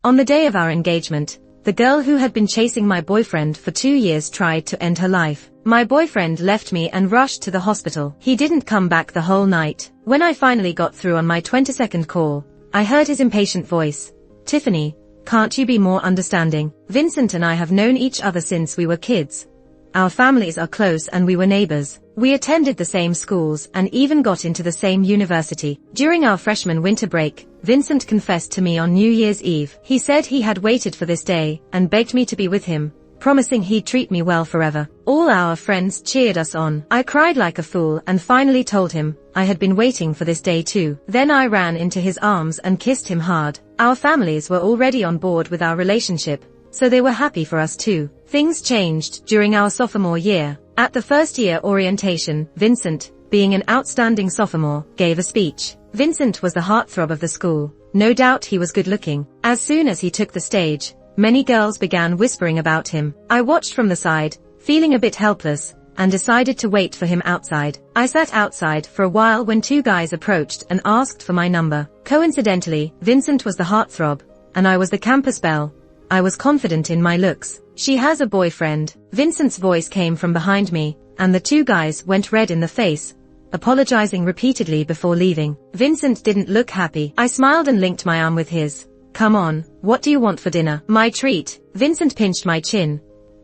On the day of our engagement, the girl who had been chasing my boyfriend for 2 years tried to end her life. My boyfriend left me and rushed to the hospital. He didn't come back the whole night. When I finally got through on my 22nd call, I heard his impatient voice. "Tiffany, can't you be more understanding? Vincent and I have known each other since we were kids. Our families are close and we were neighbors. We attended the same schools and even got into the same university. During our freshman winter break, Vincent confessed to me on New Year's Eve. He said he had waited for this day and begged me to be with him, promising he'd treat me well forever. All our friends cheered us on. I cried like a fool and finally told him I had been waiting for this day too. Then I ran into his arms and kissed him hard. Our families were already on board with our relationship, so they were happy for us too. Things changed during our sophomore year. At the first year orientation, Vincent, being an outstanding sophomore, gave a speech. Vincent was the heartthrob of the school. No doubt he was good looking. As soon as he took the stage, many girls began whispering about him. I watched from the side, feeling a bit helpless, and decided to wait for him outside. I sat outside for a while when 2 guys approached and asked for my number. Coincidentally, Vincent was the heartthrob, and I was the campus belle. I was confident in my looks. "She has a boyfriend." Vincent's voice came from behind me, and the 2 guys went red in the face, apologizing repeatedly before leaving. Vincent didn't look happy. I smiled and linked my arm with his. "Come on, what do you want for dinner?" "My treat." Vincent pinched my chin.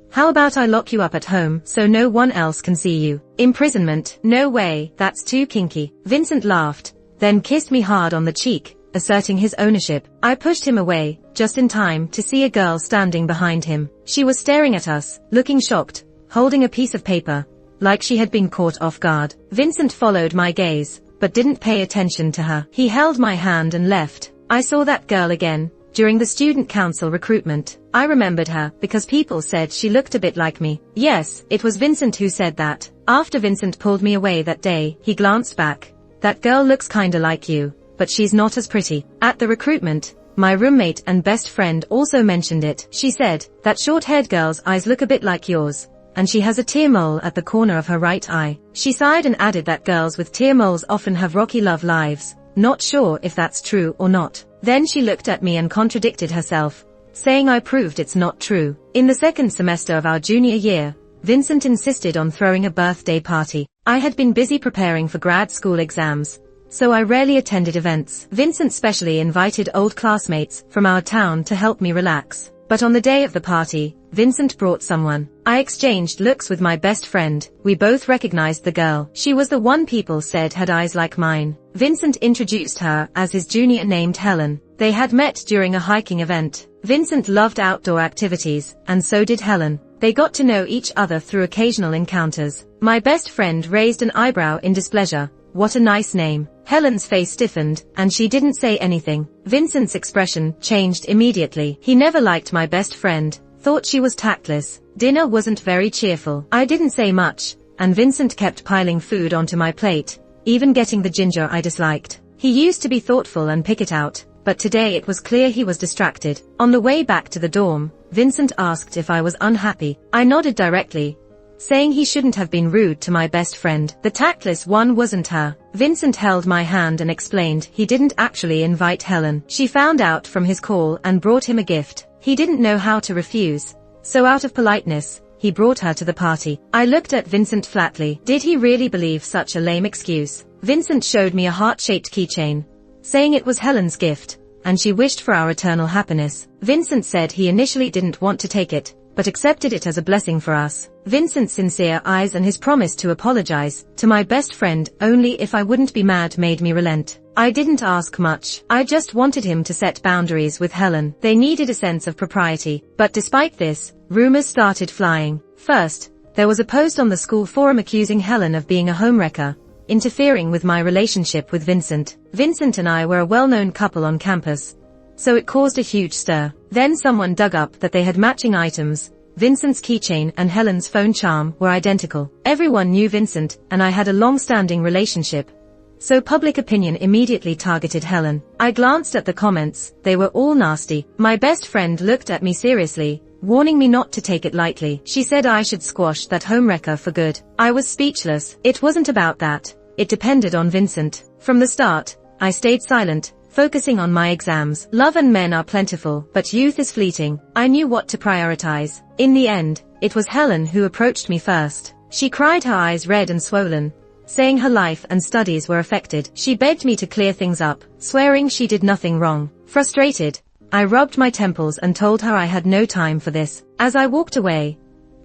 "How about I lock you up at home so no one else can see you?" "Imprisonment? No way, that's too kinky." Vincent laughed, then kissed me hard on the cheek, asserting his ownership. I pushed him away, just in time to see a girl standing behind him. She was staring at us, looking shocked, holding a piece of paper, like she had been caught off guard. Vincent followed my gaze, but didn't pay attention to her. He held my hand and left. I saw that girl again, during the student council recruitment. I remembered her, because people said she looked a bit like me. Yes, it was Vincent who said that. After Vincent pulled me away that day, he glanced back. "That girl looks kinda like you, but she's not as pretty." At the recruitment, my roommate and best friend also mentioned it. She said, "That short-haired girl's eyes look a bit like yours, and she has a tear mole at the corner of her right eye." She sighed and added that girls with tear moles often have rocky love lives. Not sure if that's true or not. Then she looked at me and contradicted herself, saying I proved it's not true. In the second semester of our junior year, Vincent insisted on throwing a birthday party. I had been busy preparing for grad school exams, so I rarely attended events. Vincent specially invited old classmates from our town to help me relax. But on the day of the party, Vincent brought someone. I exchanged looks with my best friend. We both recognized the girl. She was the one people said had eyes like mine. Vincent introduced her as his junior named Helen. They had met during a hiking event. Vincent loved outdoor activities, and so did Helen. They got to know each other through occasional encounters. My best friend raised an eyebrow in displeasure. "What a nice name." Helen's face stiffened, and she didn't say anything. Vincent's expression changed immediately. He never liked my best friend, thought she was tactless. Dinner wasn't very cheerful. I didn't say much, and Vincent kept piling food onto my plate, even getting the ginger I disliked. He used to be thoughtful and pick it out, but today it was clear he was distracted. On the way back to the dorm, Vincent asked if I was unhappy. I nodded directly, saying he shouldn't have been rude to my best friend. The tactless one wasn't her. Vincent held my hand and explained he didn't actually invite Helen. She found out from his call and brought him a gift. He didn't know how to refuse, so out of politeness, he brought her to the party. I looked at Vincent flatly. Did he really believe such a lame excuse? Vincent showed me a heart-shaped keychain, saying it was Helen's gift, and she wished for our eternal happiness. Vincent said he initially didn't want to take it, but accepted it as a blessing for us. Vincent's sincere eyes and his promise to apologize to my best friend only if I wouldn't be mad made me relent. I didn't ask much. I just wanted him to set boundaries with Helen. They needed a sense of propriety. But despite this, rumors started flying. First, there was a post on the school forum accusing Helen of being a homewrecker, interfering with my relationship with Vincent. Vincent and I were a well-known couple on campus, so it caused a huge stir. Then someone dug up that they had matching items. Vincent's keychain and Helen's phone charm were identical. Everyone knew Vincent, and I had a long-standing relationship, so public opinion immediately targeted Helen. I glanced at the comments. They were all nasty. My best friend looked at me seriously, warning me not to take it lightly. She said I should squash that homewrecker for good. I was speechless. It wasn't about that. It depended on Vincent. From the start, I stayed silent, focusing on my exams. Love and men are plentiful, but youth is fleeting. I knew what to prioritize. In the end, it was Helen who approached me first. She cried, her eyes red and swollen, saying her life and studies were affected. She begged me to clear things up, swearing she did nothing wrong. Frustrated, I rubbed my temples and told her I had no time for this. As I walked away,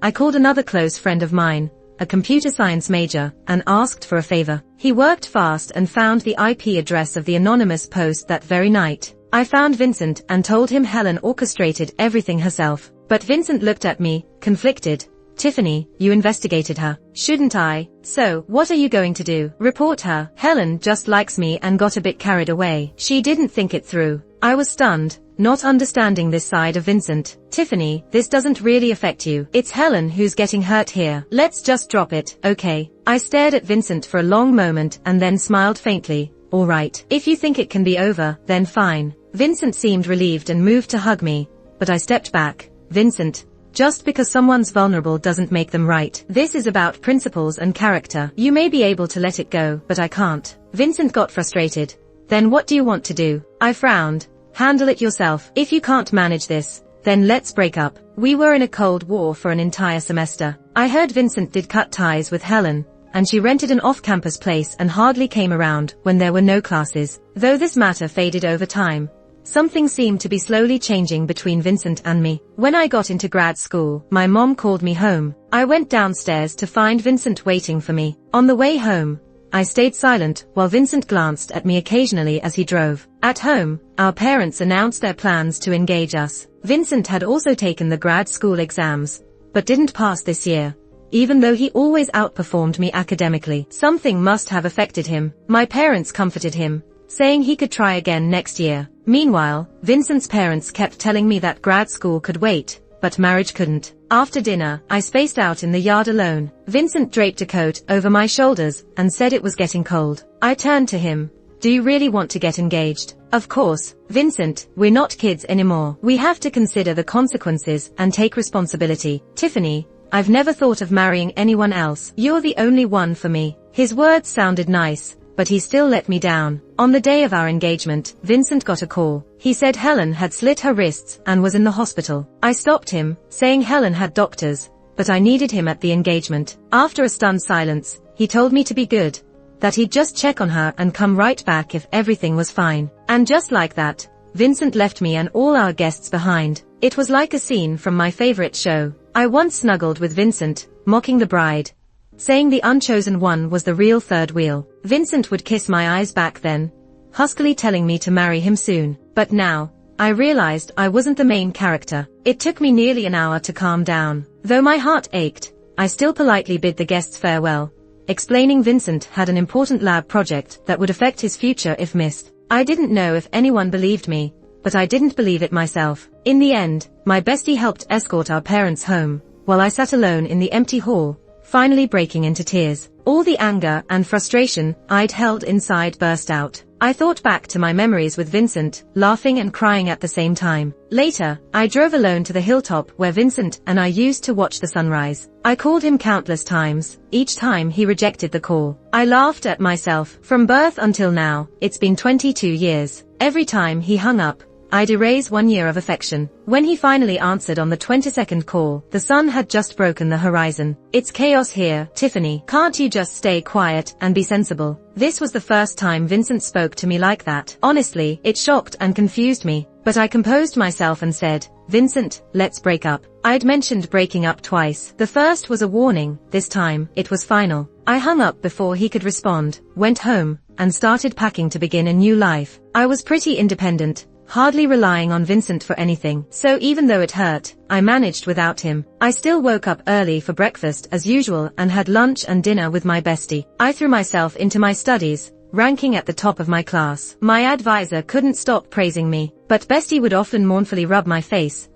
I called another close friend of mine, a computer science major, and asked for a favor. He worked fast and found the IP address of the anonymous post that very night. I found Vincent and told him Helen orchestrated everything herself. But Vincent looked at me, conflicted. Tiffany, you investigated her. Shouldn't I? So, what are you going to do? Report her? Helen just likes me and got a bit carried away. She didn't think it through. I was stunned, not understanding this side of Vincent. Tiffany, this doesn't really affect you. It's Helen who's getting hurt here. Let's just drop it, okay? I stared at Vincent for a long moment and then smiled faintly. All right. If you think it can be over, then fine. Vincent seemed relieved and moved to hug me, but I stepped back. Vincent, just because someone's vulnerable doesn't make them right. This is about principles and character. You may be able to let it go, but I can't. Vincent got frustrated. Then what do you want to do? I frowned. Handle it yourself. If you can't manage this, then let's break up. We were in a cold war for an entire semester. I heard Vincent did cut ties with Helen, and she rented an off-campus place and hardly came around when there were no classes. Though this matter faded over time, something seemed to be slowly changing between Vincent and me. When I got into grad school, my mom called me home. I went downstairs to find Vincent waiting for me. On the way home, I stayed silent while Vincent glanced at me occasionally as he drove. At home, our parents announced their plans to engage us. Vincent had also taken the grad school exams, but didn't pass this year, even though he always outperformed me academically. Something must have affected him. My parents comforted him, saying he could try again next year. Meanwhile, Vincent's parents kept telling me that grad school could wait, but marriage couldn't. After dinner, I spaced out in the yard alone. Vincent draped a coat over my shoulders and said it was getting cold. I turned to him. Do you really want to get engaged? Of course, Vincent, we're not kids anymore. We have to consider the consequences and take responsibility. Tiffany, I've never thought of marrying anyone else. You're the only one for me. His words sounded nice, but he still let me down. On the day of our engagement, Vincent got a call. He said Helen had slit her wrists and was in the hospital. I stopped him, saying Helen had doctors, but I needed him at the engagement. After a stunned silence, he told me to be good, that he'd just check on her and come right back if everything was fine. And just like that, Vincent left me and all our guests behind. It was like a scene from my favorite show. I once snuggled with Vincent, mocking the bride, saying the unchosen one was the real third wheel. Vincent would kiss my eyes back then, huskily telling me to marry him soon. But now, I realized I wasn't the main character. It took me nearly an hour to calm down. Though my heart ached, I still politely bid the guests farewell, explaining Vincent had an important lab project that would affect his future if missed. I didn't know if anyone believed me, but I didn't believe it myself. In the end, my bestie helped escort our parents home, while I sat alone in the empty hall, finally breaking into tears. All the anger and frustration I'd held inside burst out. I thought back to my memories with Vincent, laughing and crying at the same time. Later, I drove alone to the hilltop where Vincent and I used to watch the sunrise. I called him countless times. Each time he rejected the call. I laughed at myself. From birth until now, it's been 22 years. Every time he hung up, I'd erase 1 year of affection. When he finally answered on the 22nd call, the sun had just broken the horizon. It's chaos here, Tiffany. Can't you just stay quiet and be sensible? This was the first time Vincent spoke to me like that. Honestly, it shocked and confused me, but I composed myself and said, Vincent, let's break up. I'd mentioned breaking up twice. The first was a warning. This time, it was final. I hung up before he could respond, went home, and started packing to begin a new life. I was pretty independent, hardly relying on Vincent for anything. So even though it hurt, I managed without him. I still woke up early for breakfast as usual and had lunch and dinner with my bestie. I threw myself into my studies, ranking at the top of my class. My advisor couldn't stop praising me, but bestie would often mournfully rub my face.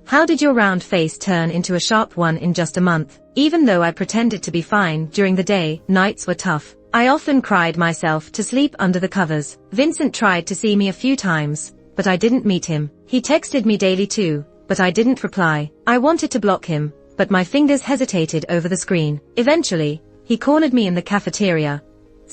How did your round face turn into a sharp one in just a month? Even though I pretended to be fine during the day, nights were tough. I often cried myself to sleep under the covers. Vincent tried to see me a few times, but I didn't meet him. He texted me daily too, but I didn't reply. I wanted to block him, but my fingers hesitated over the screen. Eventually, he cornered me in the cafeteria,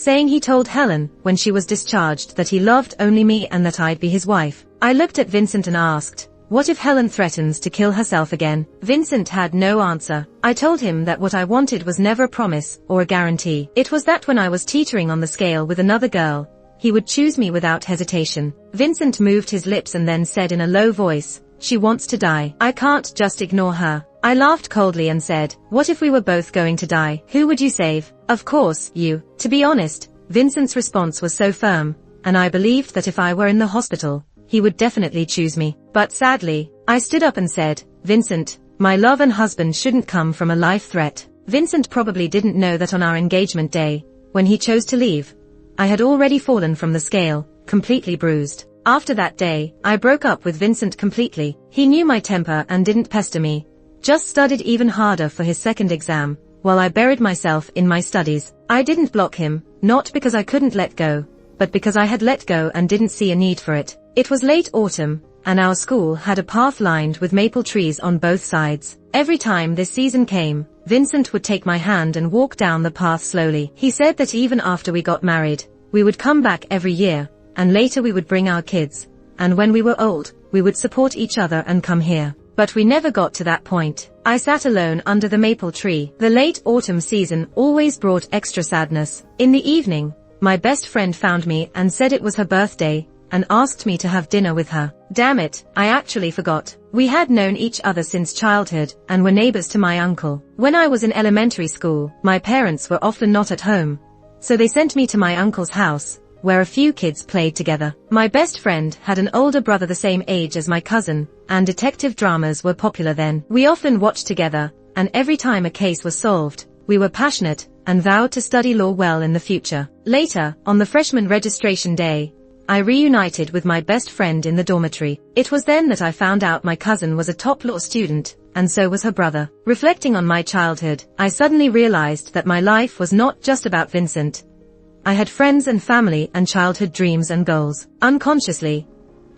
saying he told Helen, when she was discharged, that he loved only me and that I'd be his wife. I looked at Vincent and asked, what if Helen threatens to kill herself again? Vincent had no answer. I told him that what I wanted was never a promise or a guarantee. It was that when I was teetering on the scale with another girl, he would choose me without hesitation. Vincent moved his lips and then said in a low voice, she wants to die. I can't just ignore her. I laughed coldly and said, what if we were both going to die? Who would you save? Of course, you. To be honest, Vincent's response was so firm, and I believed that if I were in the hospital, he would definitely choose me. But sadly, I stood up and said, Vincent, my love and husband shouldn't come from a life threat. Vincent probably didn't know that on our engagement day, when he chose to leave, I had already fallen from the scale, completely bruised. After that day, I broke up with Vincent completely. He knew my temper and didn't pester me, just studied even harder for his second exam, while I buried myself in my studies. I didn't block him, not because I couldn't let go, but because I had let go and didn't see a need for it. It was late autumn, and our school had a path lined with maple trees on both sides. Every time this season came, Vincent would take my hand and walk down the path slowly. He said that even after we got married, we would come back every year, and later we would bring our kids, and when we were old, we would support each other and come here. But we never got to that point. I sat alone under the maple tree. The late autumn season always brought extra sadness. In the evening, my best friend found me and said it was her birthday, and asked me to have dinner with her. Damn it, I actually forgot. We had known each other since childhood, and were neighbors to my uncle. When I was in elementary school, my parents were often not at home, so they sent me to my uncle's house, where a few kids played together. My best friend had an older brother the same age as my cousin, and detective dramas were popular then. We often watched together, and every time a case was solved, we were passionate, and vowed to study law well in the future. Later, on the freshman registration day, I reunited with my best friend in the dormitory. It was then that I found out my cousin was a top law student, and so was her brother. Reflecting on my childhood, I suddenly realized that my life was not just about Vincent. I had friends and family and childhood dreams and goals. Unconsciously,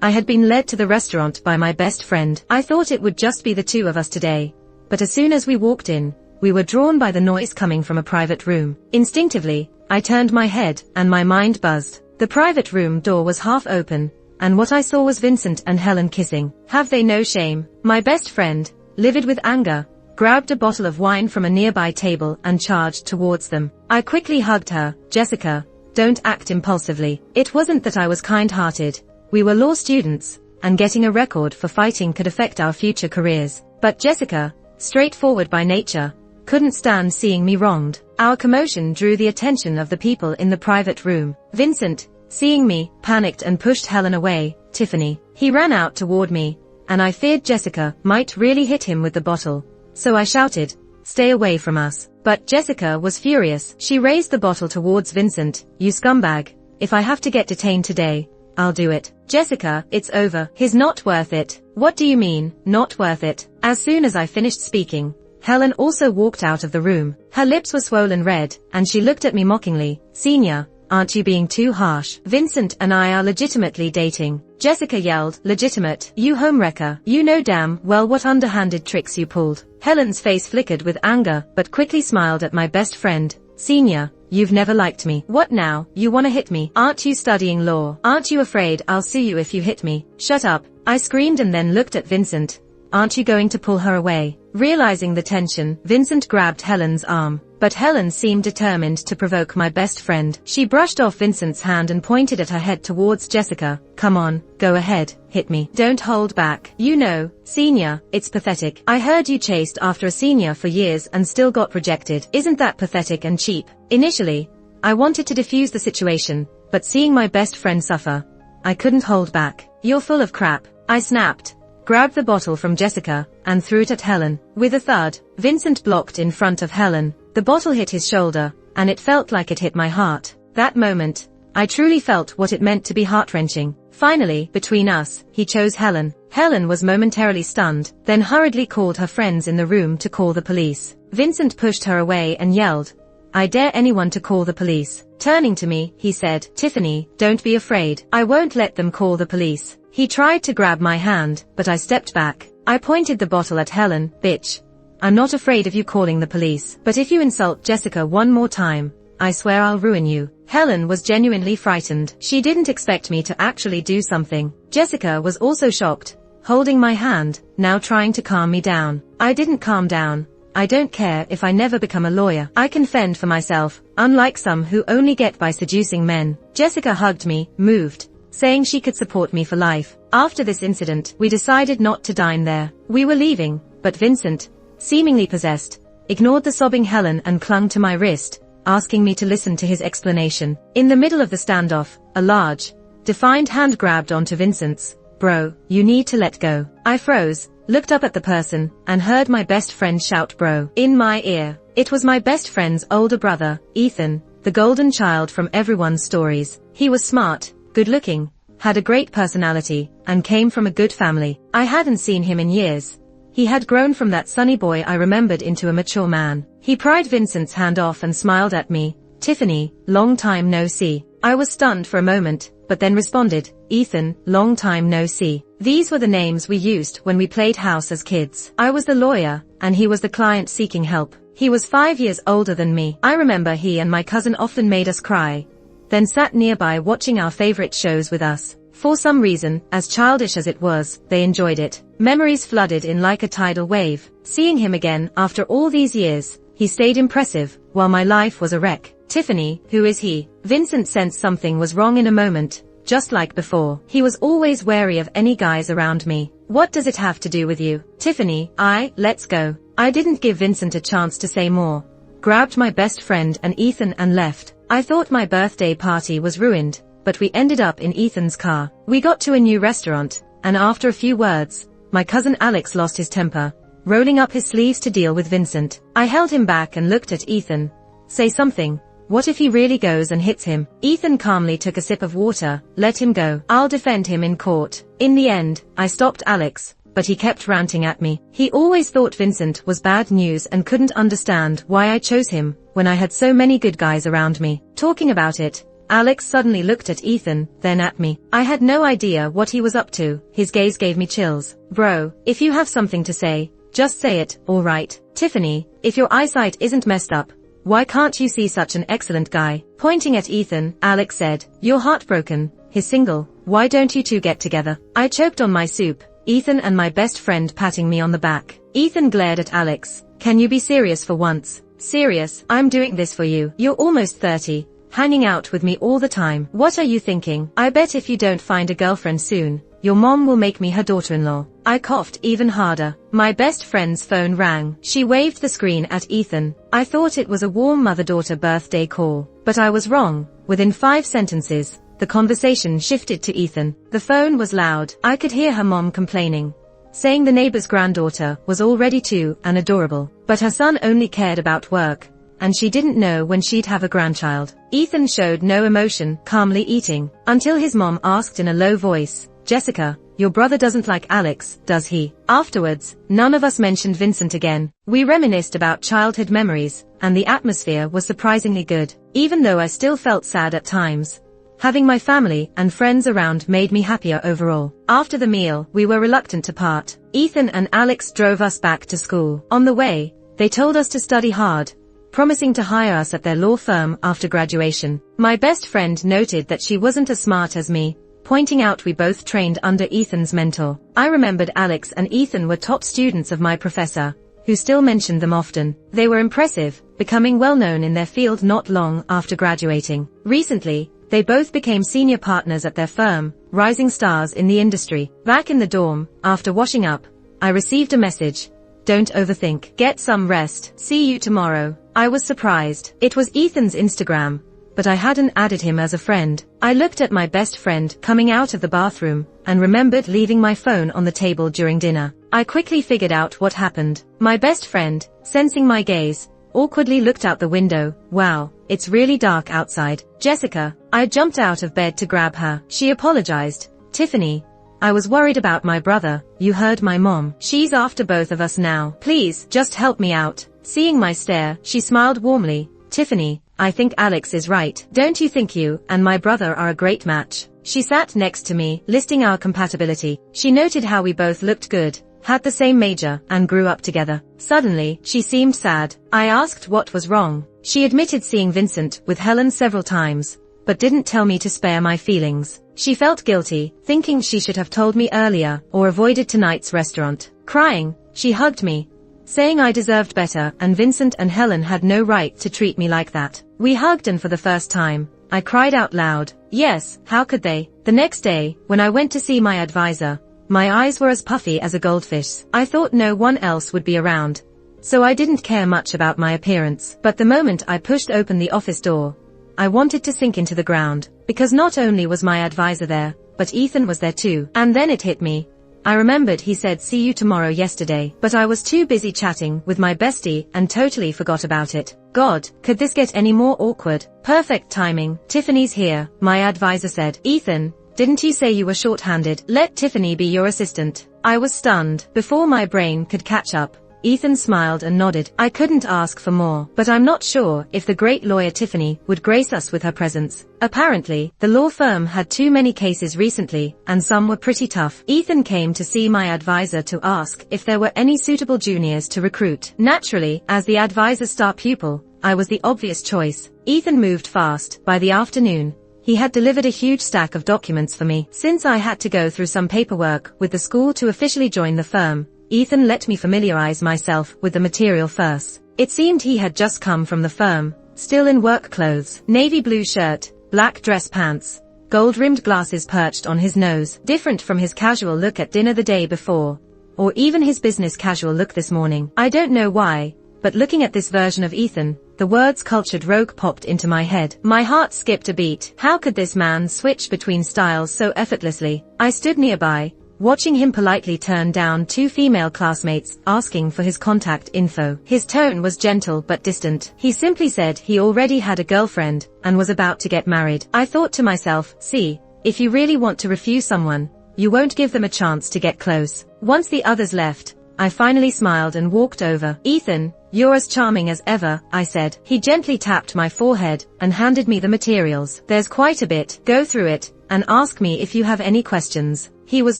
I had been led to the restaurant by my best friend. I thought it would just be the two of us today, but as soon as we walked in, we were drawn by the noise coming from a private room. Instinctively, I turned my head, and my mind buzzed. The private room door was half open, and what I saw was Vincent and Helen kissing. Have they no shame? My best friend, livid with anger, grabbed a bottle of wine from a nearby table and charged towards them. I quickly hugged her. Jessica, don't act impulsively. It wasn't that I was kind-hearted. We were law students, and getting a record for fighting could affect our future careers. But Jessica, straightforward by nature, couldn't stand seeing me wronged. Our commotion drew the attention of the people in the private room. Vincent, seeing me, panicked and pushed Helen away. Tiffany. He ran out toward me, and I feared Jessica might really hit him with the bottle. So I shouted, stay away from us. But Jessica was furious. She raised the bottle towards Vincent. You scumbag. If I have to get detained today, I'll do it. Jessica, it's over. He's not worth it. What do you mean, not worth it? As soon as I finished speaking, Helen also walked out of the room. Her lips were swollen red, and she looked at me mockingly. Senior, aren't you being too harsh? Vincent and I are legitimately dating. Jessica yelled, legitimate? You homewrecker. You know damn well what underhanded tricks you pulled. Helen's face flickered with anger, but quickly smiled at my best friend. Senior, you've never liked me. What now? You wanna hit me? Aren't you studying law? Aren't you afraid I'll sue you if you hit me? Shut up. I screamed and then looked at Vincent. Aren't you going to pull her away? Realizing the tension, Vincent grabbed Helen's arm, but Helen seemed determined to provoke my best friend. She brushed off Vincent's hand and pointed at her head towards Jessica. Come on, go ahead, hit me. Don't hold back. You know, senior, it's pathetic. I heard you chased after a senior for years and still got rejected. Isn't that pathetic and cheap? Initially, I wanted to defuse the situation, but seeing my best friend suffer, I couldn't hold back. You're full of crap. I snapped, grabbed the bottle from Jessica, and threw it at Helen. With a thud, Vincent blocked in front of Helen. The bottle hit his shoulder, and it felt like it hit my heart. That moment, I truly felt what it meant to be heart-wrenching. Finally, between us, he chose Helen. Helen was momentarily stunned, then hurriedly called her friends in the room to call the police. Vincent pushed her away and yelled, I dare anyone to call the police. Turning to me, he said, Tiffany, don't be afraid. I won't let them call the police. He tried to grab my hand, but I stepped back. I pointed the bottle at Helen. Bitch. I'm not afraid of you calling the police. But if you insult Jessica one more time, I swear I'll ruin you. Helen was genuinely frightened. She didn't expect me to actually do something. Jessica was also shocked, holding my hand, now trying to calm me down. I didn't calm down. I don't care if I never become a lawyer. I can fend for myself, unlike some who only get by seducing men. Jessica hugged me, moved, saying she could support me for life. After this incident, we decided not to dine there. We were leaving, but Vincent, seemingly possessed, ignored the sobbing Helen and clung to my wrist, asking me to listen to his explanation. In the middle of the standoff, a large, defined hand grabbed onto Vincent's. Bro, you need to let go. I froze, looked up at the person, and heard my best friend shout bro in my ear. It was my best friend's older brother, Ethan, the golden child from everyone's stories. He was smart, good-looking, had a great personality, and came from a good family. I hadn't seen him in years. He had grown from that sunny boy I remembered into a mature man. He pried Vincent's hand off and smiled at me. Tiffany, long time no see. I was stunned for a moment, but then responded, Ethan, long time no see. These were the names we used when we played house as kids. I was the lawyer, and he was the client seeking help. He was 5 years older than me. I remember he and my cousin often made us cry, then sat nearby watching our favorite shows with us. For some reason, as childish as it was, they enjoyed it. Memories flooded in like a tidal wave. Seeing him again, after all these years, he stayed impressive, while my life was a wreck. Tiffany, who is he? Vincent sensed something was wrong in a moment, just like before. He was always wary of any guys around me. What does it have to do with you? Tiffany, let's go. I didn't give Vincent a chance to say more. Grabbed my best friend and Ethan and left. I thought my birthday party was ruined, but we ended up in Ethan's car. We got to a new restaurant, and after a few words, my cousin Alex lost his temper, rolling up his sleeves to deal with Vincent. I held him back and looked at Ethan. Say something. What if he really goes and hits him? Ethan calmly took a sip of water. Let him go. I'll defend him in court. In the end, I stopped Alex, but he kept ranting at me. He always thought Vincent was bad news and couldn't understand why I chose him when I had so many good guys around me. Talking about it, Alex suddenly looked at Ethan, then at me. I had no idea what he was up to. His gaze gave me chills. Bro, if you have something to say, just say it, alright? Tiffany, if your eyesight isn't messed up, why can't you see such an excellent guy? Pointing at Ethan, Alex said, you're heartbroken. He's single. Why don't you two get together? I choked on my soup, Ethan and my best friend patting me on the back. Ethan glared at Alex. Can you be serious for once? Serious? I'm doing this for you. You're almost 30. Hanging out with me all the time. What are you thinking? I bet if you don't find a girlfriend soon, your mom will make me her daughter-in-law. I coughed even harder. My best friend's phone rang. She waved the screen at Ethan. I thought it was a warm mother-daughter birthday call, but I was wrong. Within 5 sentences, the conversation shifted to Ethan. The phone was loud. I could hear her mom complaining, saying the neighbor's granddaughter was already 2 and adorable, but her son only cared about work, and she didn't know when she'd have a grandchild. Ethan showed no emotion, calmly eating, until his mom asked in a low voice, Jessica, your brother doesn't like Alex, does he? Afterwards, none of us mentioned Vincent again. We reminisced about childhood memories, and the atmosphere was surprisingly good. Even though I still felt sad at times, having my family and friends around made me happier overall. After the meal, we were reluctant to part. Ethan and Alex drove us back to school. On the way, they told us to study hard, promising to hire us at their law firm after graduation. My best friend noted that she wasn't as smart as me, pointing out we both trained under Ethan's mentor. I remembered Alex and Ethan were top students of my professor, who still mentioned them often. They were impressive, becoming well known in their field not long after graduating. Recently, they both became senior partners at their firm, rising stars in the industry. Back in the dorm, after washing up, I received a message. Don't overthink. Get some rest. See you tomorrow. I was surprised. It was Ethan's Instagram, but I hadn't added him as a friend. I looked at my best friend coming out of the bathroom, and remembered leaving my phone on the table during dinner. I quickly figured out what happened. My best friend, sensing my gaze, awkwardly looked out the window. Wow, it's really dark outside. Jessica, I jumped out of bed to grab her. She apologized. Tiffany, I was worried about my brother. You heard my mom. She's after both of us now. Please, just help me out. Seeing my stare, she smiled warmly. Tiffany, I think Alex is right. Don't you think you and my brother are a great match? She sat next to me, listing our compatibility. She noted how we both looked good, had the same major, and grew up together. Suddenly, she seemed sad. I asked what was wrong. She admitted seeing Vincent with Helen several times, but didn't tell me to spare my feelings. She felt guilty, thinking she should have told me earlier or avoided tonight's restaurant. Crying, she hugged me, saying I deserved better and Vincent and Helen had no right to treat me like that. We hugged and for the first time, I cried out loud. Yes, how could they? The next day, when I went to see my advisor, my eyes were as puffy as a goldfish. I thought no one else would be around, so I didn't care much about my appearance. But the moment I pushed open the office door, I wanted to sink into the ground, because not only was my advisor there, but Ethan was there too. And then it hit me. I remembered he said see you tomorrow yesterday, but I was too busy chatting with my bestie and totally forgot about it. God, could this get any more awkward? Perfect timing. Tiffany's here, my advisor said. Ethan, didn't you say you were short-handed? Let Tiffany be your assistant. I was stunned. Before my brain could catch up, Ethan smiled and nodded. I couldn't ask for more, but I'm not sure if the great lawyer Tiffany would grace us with her presence. Apparently, the law firm had too many cases recently, and some were pretty tough. Ethan came to see my advisor to ask if there were any suitable juniors to recruit. Naturally, as the advisor's star pupil, I was the obvious choice. Ethan moved fast. By the afternoon, he had delivered a huge stack of documents for me. Since I had to go through some paperwork with the school to officially join the firm, Ethan let me familiarize myself with the material first. It seemed he had just come from the firm, still in work clothes. Navy blue shirt, black dress pants, gold-rimmed glasses perched on his nose, different from his casual look at dinner the day before, or even his business casual look this morning. I don't know why, but looking at this version of Ethan, the words cultured rogue popped into my head. My heart skipped a beat. How could this man switch between styles so effortlessly? I stood nearby, watching him politely turn down two female classmates asking for his contact info. His tone was gentle but distant. He simply said he already had a girlfriend and was about to get married. I thought to myself, see, if you really want to refuse someone, you won't give them a chance to get close. Once the others left, I finally smiled and walked over. Ethan, you're as charming as ever, I said. He gently tapped my forehead and handed me the materials. There's quite a bit. Go through it and ask me if you have any questions. He was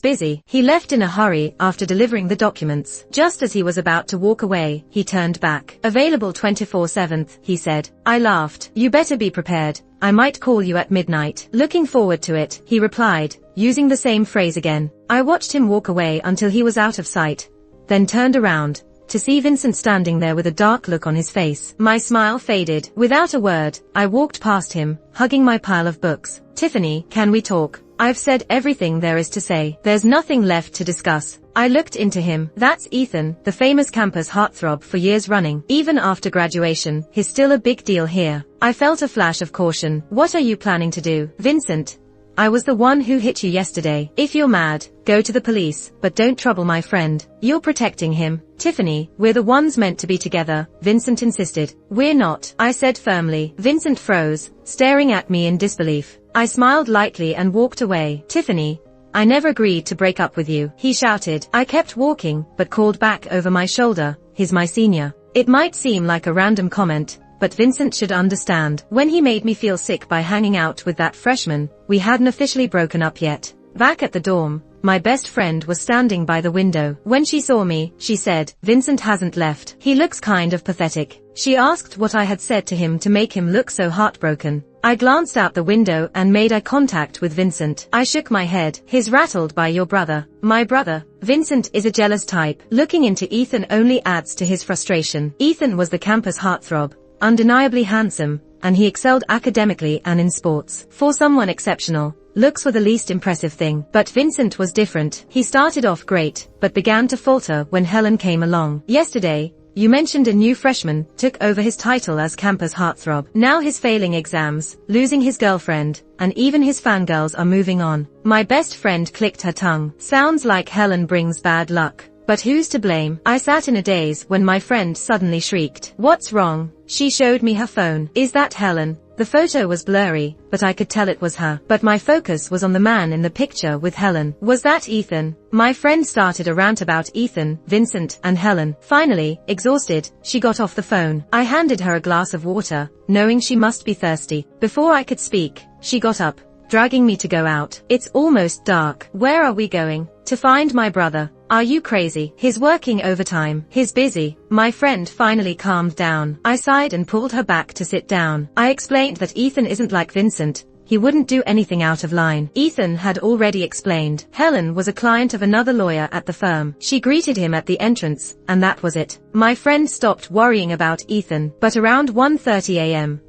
busy. He left in a hurry after delivering the documents. Just as he was about to walk away, he turned back. Available 24/7, he said. I laughed. You better be prepared. I might call you at midnight. Looking forward to it, he replied, using the same phrase again. I watched him walk away until he was out of sight, then turned around to see Vincent standing there with a dark look on his face. My smile faded. Without a word, I walked past him, hugging my pile of books. Tiffany, can we talk? I've said everything there is to say. There's nothing left to discuss. I looked into him. That's Ethan, the famous campus heartthrob for years running. Even after graduation, he's still a big deal here. I felt a flash of caution. What are you planning to do? Vincent, I was the one who hit you yesterday. If you're mad, go to the police, but don't trouble my friend. You're protecting him. Tiffany, we're the ones meant to be together, Vincent insisted. We're not, I said firmly. Vincent froze, staring at me in disbelief. I smiled lightly and walked away. Tiffany, I never agreed to break up with you, he shouted. I kept walking, but called back over my shoulder, he's my senior. It might seem like a random comment, but Vincent should understand. When he made me feel sick by hanging out with that freshman, we hadn't officially broken up yet. Back at the dorm, my best friend was standing by the window. When she saw me, she said, Vincent hasn't left. He looks kind of pathetic. She asked what I had said to him to make him look so heartbroken. I glanced out the window and made eye contact with Vincent. I shook my head. He's rattled by your brother. My brother? Vincent is a jealous type. Looking into Ethan only adds to his frustration. Ethan was the campus heartthrob, undeniably handsome, and he excelled academically and in sports. For someone exceptional, looks were the least impressive thing. But Vincent was different. He started off great, but began to falter when Helen came along. Yesterday, you mentioned a new freshman took over his title as campus heartthrob. Now he's failing exams, losing his girlfriend, and even his fangirls are moving on. My best friend clicked her tongue. Sounds like Helen brings bad luck. But who's to blame? I sat in a daze when my friend suddenly shrieked. What's wrong? She showed me her phone. Is that Helen? The photo was blurry, but I could tell it was her. But my focus was on the man in the picture with Helen. Was that Ethan? My friend started a rant about Ethan, Vincent, and Helen. Finally, exhausted, she got off the phone. I handed her a glass of water, knowing she must be thirsty. Before I could speak, she got up, dragging me to go out. It's almost dark. Where are we going? To find my brother. Are you crazy? He's working overtime. He's busy. My friend finally calmed down. I sighed and pulled her back to sit down. I explained that Ethan isn't like Vincent. He wouldn't do anything out of line. Ethan had already explained. Helen was a client of another lawyer at the firm. She greeted him at the entrance, and that was it. My friend stopped worrying about Ethan, but around 1:30 a.m.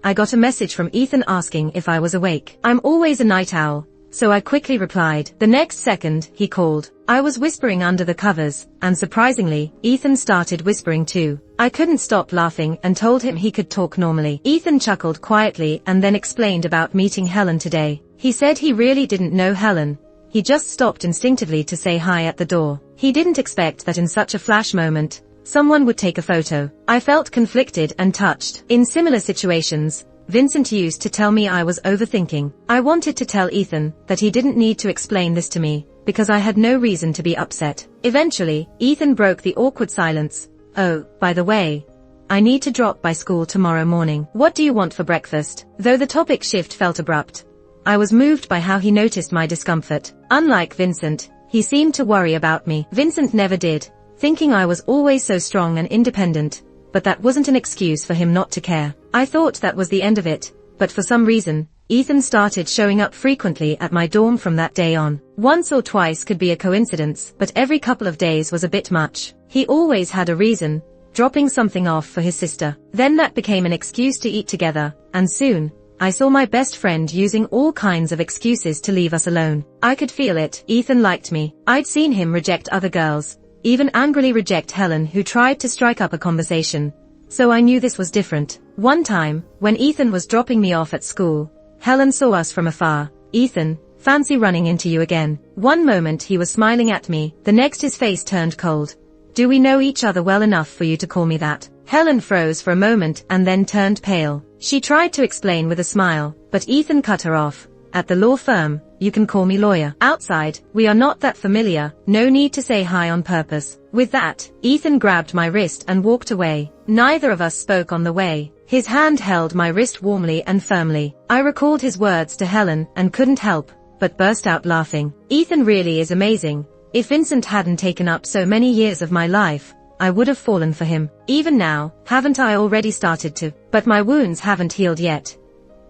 I got a message from Ethan asking if I was awake. I'm always a night owl, so I quickly replied. The next second, he called. I was whispering under the covers, and surprisingly, Ethan started whispering too. I couldn't stop laughing and told him he could talk normally. Ethan chuckled quietly and then explained about meeting Helen today. He said he really didn't know Helen. He just stopped instinctively to say hi at the door. He didn't expect that in such a flash moment, someone would take a photo. I felt conflicted and touched. In similar situations, Vincent used to tell me I was overthinking. I wanted to tell Ethan that he didn't need to explain this to me, because I had no reason to be upset. Eventually, Ethan broke the awkward silence. Oh, by the way, I need to drop by school tomorrow morning. What do you want for breakfast? Though the topic shift felt abrupt, I was moved by how he noticed my discomfort. Unlike Vincent, he seemed to worry about me. Vincent never did, thinking I was always so strong and independent, but that wasn't an excuse for him not to care. I thought that was the end of it, but for some reason, Ethan started showing up frequently at my dorm from that day on. Once or twice could be a coincidence, but every couple of days was a bit much. He always had a reason, dropping something off for his sister. Then that became an excuse to eat together, and soon, I saw my best friend using all kinds of excuses to leave us alone. I could feel it. Ethan liked me. I'd seen him reject other girls, even angrily reject Helen, who tried to strike up a conversation. So I knew this was different. One time, when Ethan was dropping me off at school, Helen saw us from afar. Ethan, fancy running into you again. One moment he was smiling at me, the next his face turned cold. Do we know each other well enough for you to call me that? Helen froze for a moment and then turned pale. She tried to explain with a smile, but Ethan cut her off. At the law firm, you can call me lawyer. Outside, we are not that familiar, no need to say hi on purpose. With that, Ethan grabbed my wrist and walked away. Neither of us spoke on the way. His hand held my wrist warmly and firmly. I recalled his words to Helen and couldn't help but burst out laughing. Ethan really is amazing. If Vincent hadn't taken up so many years of my life, I would have fallen for him. Even now, haven't I already started to? But my wounds haven't healed yet.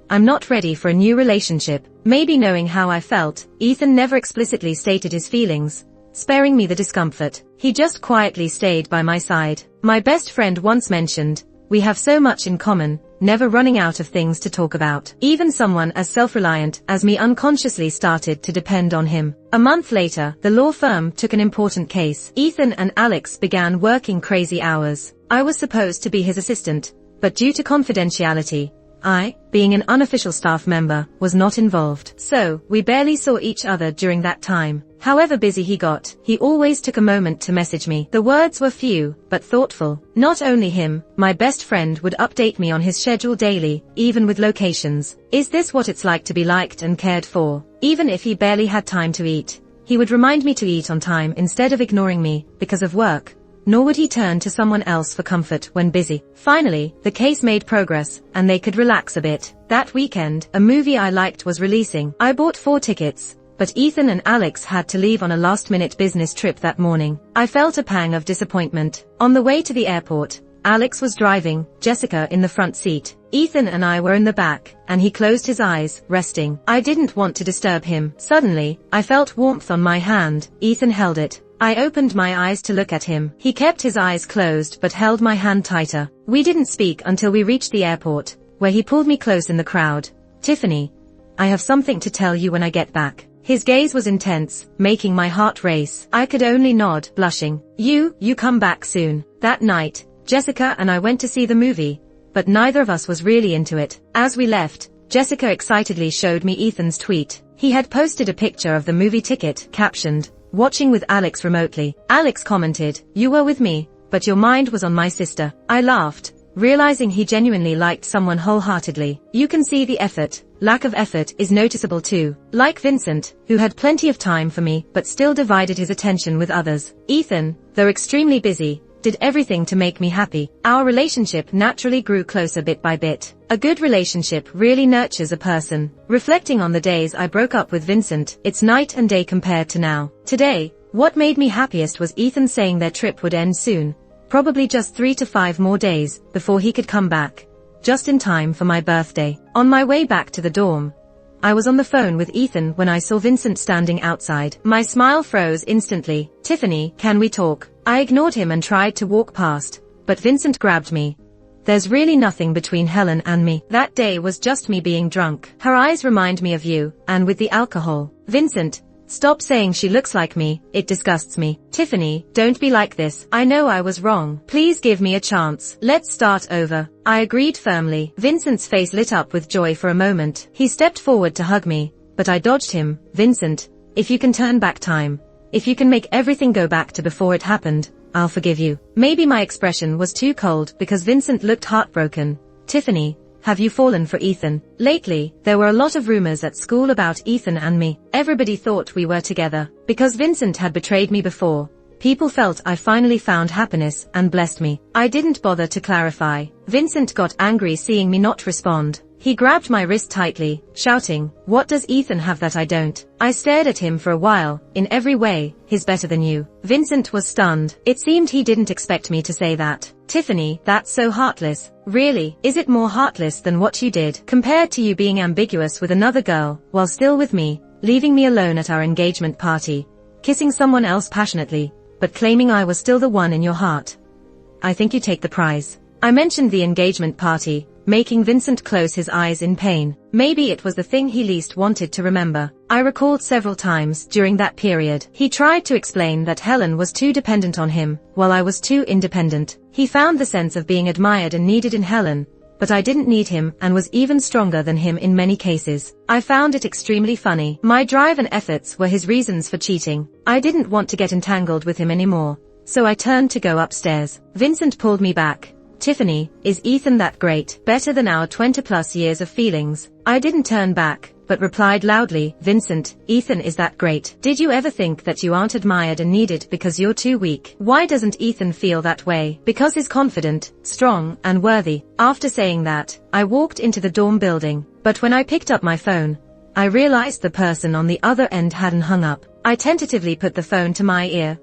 I'm not ready for a new relationship. Maybe knowing how I felt, Ethan never explicitly stated his feelings, sparing me the discomfort. He just quietly stayed by my side. My best friend once mentioned, we have so much in common, never running out of things to talk about. Even someone as self-reliant as me unconsciously started to depend on him. A month later, the law firm took an important case. Ethan and Alex began working crazy hours. I was supposed to be his assistant, but due to confidentiality, I, being an unofficial staff member, was not involved. So, we barely saw each other during that time. However busy he got, he always took a moment to message me. The words were few, but thoughtful. Not only him, my best friend would update me on his schedule daily, even with locations. Is this what it's like to be liked and cared for? Even if he barely had time to eat, he would remind me to eat on time instead of ignoring me because of work. Nor would he turn to someone else for comfort when busy. Finally, the case made progress, and they could relax a bit. That weekend, a movie I liked was releasing. I bought 4 tickets, but Ethan and Alex had to leave on a last-minute business trip that morning. I felt a pang of disappointment. On the way to the airport, Alex was driving, Jessica in the front seat. Ethan and I were in the back, and he closed his eyes, resting. I didn't want to disturb him. Suddenly, I felt warmth on my hand. Ethan held it. I opened my eyes to look at him. He kept his eyes closed but held my hand tighter. We didn't speak until we reached the airport, where he pulled me close in the crowd. Tiffany, I have something to tell you when I get back. His gaze was intense, making my heart race. I could only nod, blushing. You come back soon. That night, Jessica and I went to see the movie, but neither of us was really into it. As we left, Jessica excitedly showed me Ethan's tweet. He had posted a picture of the movie ticket, captioned, "Watching with Alex remotely." Alex commented, "You were with me, but your mind was on my sister." I laughed, realizing he genuinely liked someone wholeheartedly. You can see the effort. Lack of effort is noticeable too. Like Vincent, who had plenty of time for me but still divided his attention with others. Ethan, though extremely busy, did everything to make me happy. Our relationship naturally grew closer bit by bit. A good relationship really nurtures a person. Reflecting on the days I broke up with Vincent, it's night and day compared to now. Today, What made me happiest was Ethan saying their trip would end soon, probably just 3 to 5 more days, before he could come back. Just in time for my birthday. On my way back to the dorm, I was on the phone with Ethan when I saw Vincent standing outside. My smile froze instantly. "Tiffany, can we talk?" I ignored him and tried to walk past, but Vincent grabbed me. "There's really nothing between Helen and me. That day was just me being drunk. Her eyes remind me of you, and with the alcohol." "Vincent, stop saying she looks like me, it disgusts me." "Tiffany, don't be like this. I know I was wrong. Please give me a chance. Let's start over." I agreed firmly. Vincent's face lit up with joy for a moment. He stepped forward to hug me, but I dodged him. "Vincent, if you can turn back time, if you can make everything go back to before it happened, I'll forgive you." Maybe my expression was too cold because Vincent looked heartbroken. "Tiffany, have you fallen for Ethan?" Lately, there were a lot of rumors at school about Ethan and me. Everybody thought we were together. Because Vincent had betrayed me before, people felt I finally found happiness and blessed me. I didn't bother to clarify. Vincent got angry seeing me not respond. He grabbed my wrist tightly, shouting, "What does Ethan have that I don't?" I stared at him for a while. "In every way, he's better than you." Vincent was stunned. It seemed he didn't expect me to say that. "Tiffany, that's so heartless." "Really? Is it more heartless than what you did? Compared to you being ambiguous with another girl, while still with me, leaving me alone at our engagement party, kissing someone else passionately, but claiming I was still the one in your heart? I think you take the prize." I mentioned the engagement party, making Vincent close his eyes in pain. Maybe it was the thing he least wanted to remember. I recalled several times during that period. He tried to explain that Helen was too dependent on him, while I was too independent. He found the sense of being admired and needed in Helen, but I didn't need him and was even stronger than him in many cases. I found it extremely funny. My drive and efforts were his reasons for cheating. I didn't want to get entangled with him anymore, so I turned to go upstairs. Vincent pulled me back. "Tiffany, is Ethan that great? Better than our 20+ years of feelings?" I didn't turn back, but replied loudly, "Vincent, Ethan is that great. Did you ever think that you aren't admired and needed because you're too weak? Why doesn't Ethan feel that way? Because he's confident, strong, and worthy." After saying that, I walked into the dorm building, but when I picked up my phone, I realized the person on the other end hadn't hung up. I tentatively put the phone to my ear.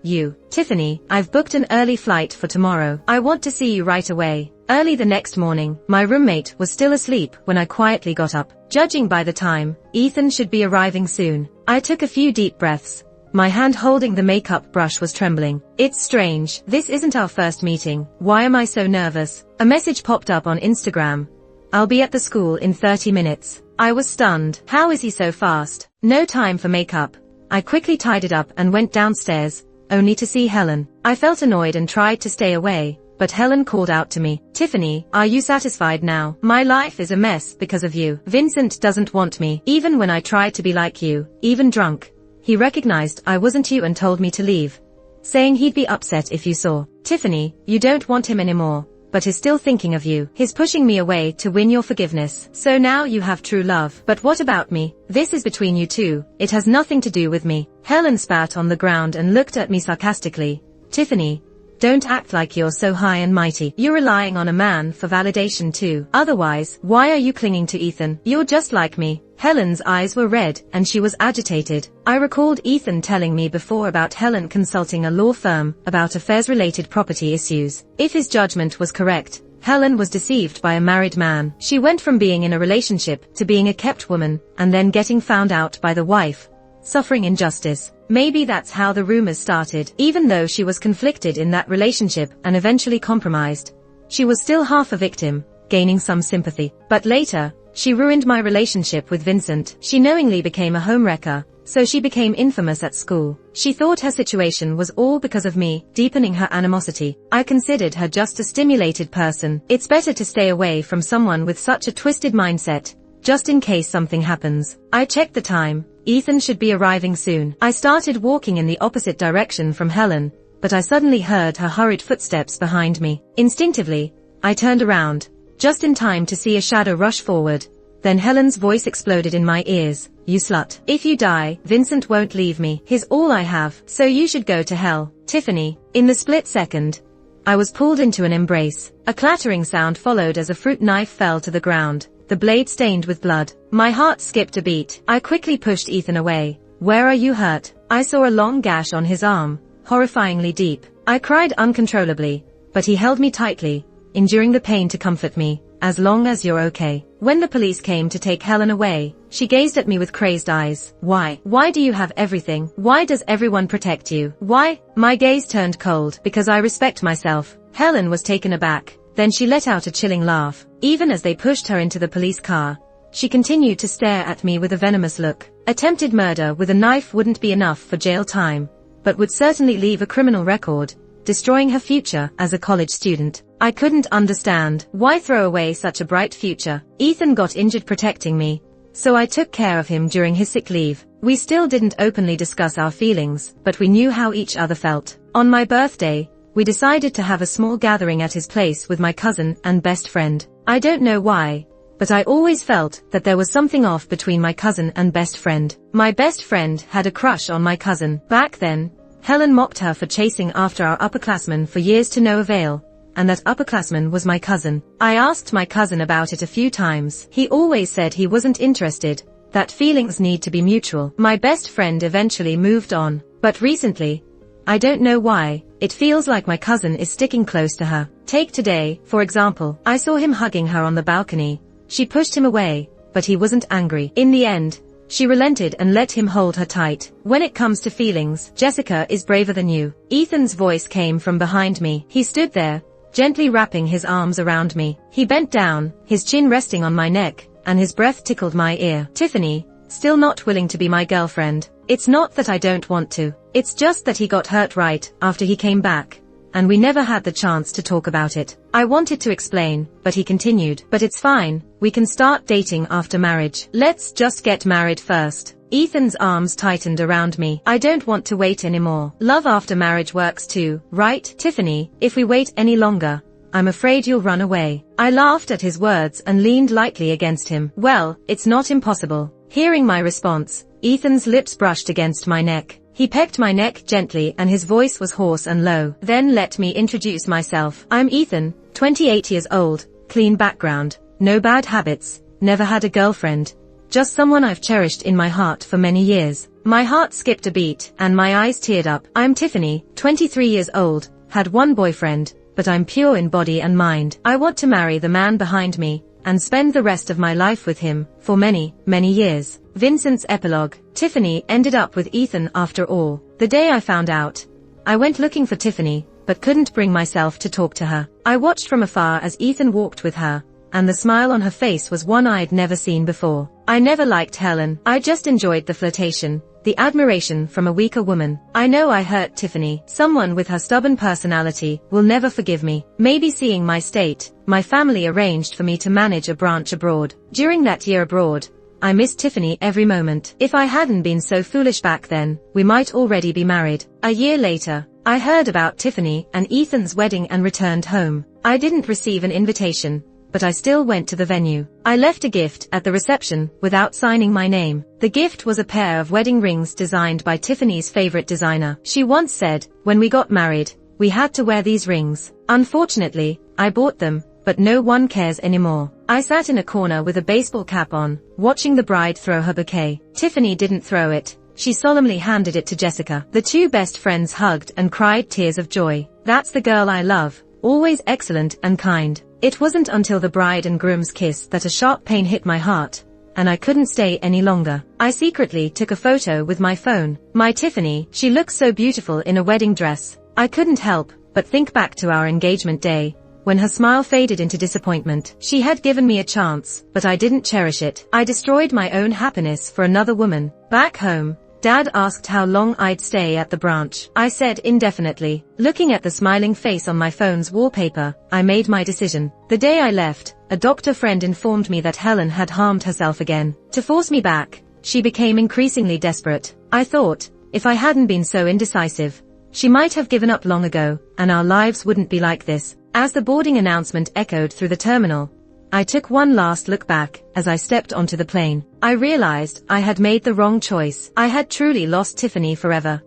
"Tiffany, I've booked an early flight for tomorrow. I want to see you right away." Early the next morning, my roommate was still asleep when I quietly got up. Judging by the time, Ethan should be arriving soon. I took a few deep breaths. My hand holding the makeup brush was trembling. "It's strange. This isn't our first meeting. Why am I so nervous?" A message popped up on Instagram. "I'll be at the school in 30 minutes. I was stunned. How is he so fast? No time for makeup. I quickly tied it up and went downstairs, only to see Helen. I felt annoyed and tried to stay away, but Helen called out to me. "Tiffany, are you satisfied now? My life is a mess because of you. Vincent doesn't want me, even when I tried to be like you, even drunk. He recognized I wasn't you and told me to leave, saying he'd be upset if you saw. Tiffany, you don't want him anymore, but is still thinking of you. He's pushing me away to win your forgiveness. So now you have true love. But what about me? This is between you two. It has nothing to do with me." Helen spat on the ground and looked at me sarcastically. "Tiffany, don't act like you're so high and mighty. You're relying on a man for validation too. Otherwise, why are you clinging to Ethan? You're just like me." Helen's eyes were red, and she was agitated. I recalled Ethan telling me before about Helen consulting a law firm about affairs-related property issues. If his judgment was correct, Helen was deceived by a married man. She went from being in a relationship to being a kept woman, and then getting found out by the wife, suffering injustice. Maybe that's how the rumors started. Even though she was conflicted in that relationship and eventually compromised, she was still half a victim, gaining some sympathy. But later, she ruined my relationship with Vincent. She knowingly became a homewrecker, so she became infamous at school. She thought her situation was all because of me, deepening her animosity. I considered her just a stimulated person. It's better to stay away from someone with such a twisted mindset, just in case something happens. I checked the time. Ethan should be arriving soon. I started walking in the opposite direction from Helen, but I suddenly heard her hurried footsteps behind me. Instinctively, I turned around, just in time to see a shadow rush forward. Then Helen's voice exploded in my ears. "You slut. If you die, Vincent won't leave me. He's all I have, so you should go to hell." Tiffany. In the split second, I was pulled into an embrace. A clattering sound followed as a fruit knife fell to the ground, the blade stained with blood. My heart skipped a beat. I quickly pushed Ethan away. "Where are you hurt?" I saw a long gash on his arm, horrifyingly deep. I cried uncontrollably, but he held me tightly, enduring the pain to comfort me. As long as you're okay. When the police came to take Helen away, she gazed at me with crazed eyes. Why? Why do you have everything? Why does everyone protect you? Why? My gaze turned cold. Because I respect myself. Helen was taken aback. Then she let out a chilling laugh. Even as they pushed her into the police car, she continued to stare at me with a venomous look. Attempted murder with a knife wouldn't be enough for jail time, but would certainly leave a criminal record, destroying her future as a college student. I couldn't understand. Why throw away such a bright future? Ethan got injured protecting me, so I took care of him during his sick leave. We still didn't openly discuss our feelings, but we knew how each other felt. On my birthday, we decided to have a small gathering at his place with my cousin and best friend. I don't know why, but I always felt that there was something off between my cousin and best friend. My best friend had a crush on my cousin. Back then, Helen mocked her for chasing after our upperclassman for years to no avail, and that upperclassman was my cousin. I asked my cousin about it a few times. He always said he wasn't interested, that feelings need to be mutual. My best friend eventually moved on, but recently, I don't know why, it feels like my cousin is sticking close to her. Take today, for example. I saw him hugging her on the balcony. She pushed him away, but he wasn't angry. In the end, she relented and let him hold her tight. When it comes to feelings, Jessica is braver than you. Ethan's voice came from behind me. He stood there, gently wrapping his arms around me. He bent down, his chin resting on my neck, and his breath tickled my ear. Tiffany, still not willing to be my girlfriend. It's not that I don't want to. It's just that he got hurt right after he came back, and we never had the chance to talk about it. I wanted to explain, but he continued. But it's fine, we can start dating after marriage. Let's just get married first. Ethan's arms tightened around me. I don't want to wait anymore. Love after marriage works too, right, Tiffany? If we wait any longer, I'm afraid you'll run away. I laughed at his words and leaned lightly against him. Well, it's not impossible. Hearing my response, Ethan's lips brushed against my neck. He pecked my neck gently and his voice was hoarse and low. Then let me introduce myself. I'm Ethan, 28 years old, clean background, no bad habits, never had a girlfriend, just someone I've cherished in my heart for many years. My heart skipped a beat and my eyes teared up. I'm Tiffany, 23 years old, had one boyfriend, but I'm pure in body and mind. I want to marry the man behind me and spend the rest of my life with him for many, many years. Vincent's epilogue. Tiffany ended up with Ethan after all. The day I found out, I went looking for Tiffany, but couldn't bring myself to talk to her. I watched from afar as Ethan walked with her, and the smile on her face was one I'd never seen before. I never liked Helen. I just enjoyed the flirtation, the admiration from a weaker woman. I know I hurt Tiffany. Someone with her stubborn personality will never forgive me. Maybe seeing my state, my family arranged for me to manage a branch abroad. During that year abroad, I missed Tiffany every moment. If I hadn't been so foolish back then, we might already be married. A year later, I heard about Tiffany and Ethan's wedding and returned home. I didn't receive an invitation, but I still went to the venue. I left a gift at the reception without signing my name. The gift was a pair of wedding rings designed by Tiffany's favorite designer. She once said, when we got married, we had to wear these rings. Unfortunately, I bought them, but no one cares anymore. I sat in a corner with a baseball cap on, watching the bride throw her bouquet. Tiffany didn't throw it. She solemnly handed it to Jessica. The two best friends hugged and cried tears of joy. That's the girl I love, always excellent and kind. It wasn't until the bride and groom's kiss that a sharp pain hit my heart, and I couldn't stay any longer. I secretly took a photo with my phone. My Tiffany, she looks so beautiful in a wedding dress. I couldn't help but think back to our engagement day, when her smile faded into disappointment. She had given me a chance, but I didn't cherish it. I destroyed my own happiness for another woman. Back home, Dad asked how long I'd stay at the branch. I said indefinitely. Looking at the smiling face on my phone's wallpaper, I made my decision. The day I left, a doctor friend informed me that Helen had harmed herself again. To force me back, she became increasingly desperate. I thought, if I hadn't been so indecisive, she might have given up long ago, and our lives wouldn't be like this. As the boarding announcement echoed through the terminal, I took one last look back as I stepped onto the plane. I realized I had made the wrong choice. I had truly lost Tiffany forever.